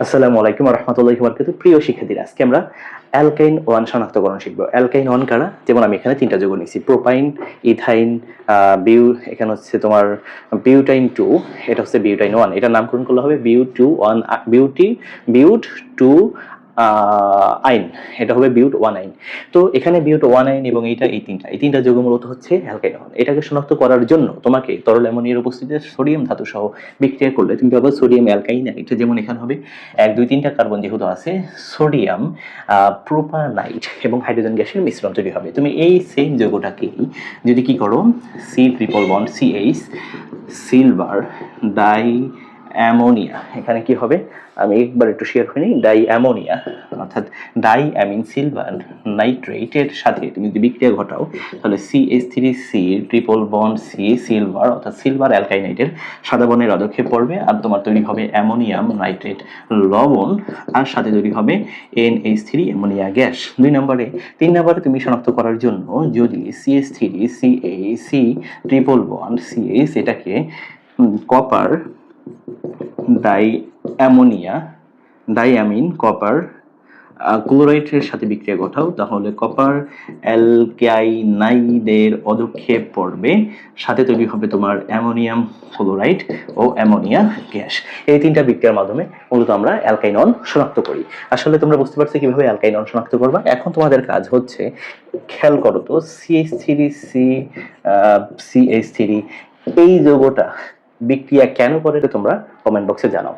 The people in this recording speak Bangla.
আসসালামু আলাইকুম ওয়া রাহমাতুল্লাহি ওয়া বারাকাতুহু। প্রিয় শিক্ষার্থীরা, আজকে আমরা অ্যালকাইন ওয়ান শনাক্তকরণ শিখব। অ্যালকাইন ওয়ান কারা? যেমন আমি এখানে তিনটা যৌগ নিয়েছি, প্রোপাইন, ইথাইন, এখানে হচ্ছে তোমার বিউটাইন টু, এটা হচ্ছে বিউটাইন ওয়ান। এটার নামকরণ করলে হবে বিউট টু আইন, এটা হবে বিউট ওয়ান আইন। তো এখানে বিউট ওয়ান আইন এবং এই তিনটা যৌগ মূলত হচ্ছে অ্যালকাইন ওয়ান। এটাকে শনাক্ত করার জন্য তোমাকে তরল অ্যামোনিয়ার উপস্থিতিতে সোডিয়াম ধাতু সহ বিক্রিয়া করলে তুমি পাবে সোডিয়াম অ্যালকাইনাইট। যেমন এখানে হবে 1 2 3টা কার্বন যেহেতু আছে, সোডিয়াম প্রোপানাইট এবং হাইড্রোজেন গ্যাসের মিশ্রণ তৈরি হবে। তুমি এই সেম যৌগটাকেই যদি কি করো, C≡CH সিলভার ডাই অ্যামোনিয়া, এখানে কি হবে আমি একবার একটু শেয়ার করে নিই। ডাই অ্যামোনিয়া অর্থাৎ ডাই অ্যামিন সিলভার নাইট্রেটের সাথে তুমি যদি বিক্রিয়া ঘটাও তাহলে CH3C≡C সিলভার অর্থাৎ সিলভার অ্যালকাইনাইটের সাদা বর্ণের পদক্ষেপ পড়বে, আর তোমার তৈরি হবে অ্যামোনিয়াম নাইট্রেট লবণ, আর সাথে তৈরি হবে NH3 অ্যামোনিয়া গ্যাস। 3 নম্বরে তুমি শনাক্ত করার জন্য যদি CH3CAC≡C এটাকে কপার ডাইঅ্যামিন কপার ক্লোরাইডের সাথে বিক্রিয়া ঘটাও, তাহলে কপার অ্যালকাইনাইডের পদক্ষেপ পড়বে, সাথে তৈরি হবে তোমার অ্যামোনিয়াম ক্লোরাইড ও অ্যামোনিয়া গ্যাস। এই 3টা বিক্রিয়ার মাধ্যমে মূলত আমরা অ্যালকাইনন শনাক্ত করি। আসলে তোমরা বুঝতে পারছো কিভাবে অ্যালকাইনন শনাক্ত করবা। এখন তোমাদের কাজ হচ্ছে, খেয়াল করো তো, CH3 এই যৌগটা বিক্রিয়া কেন করে তোমরা কমেন্ট বক্সে জানাও।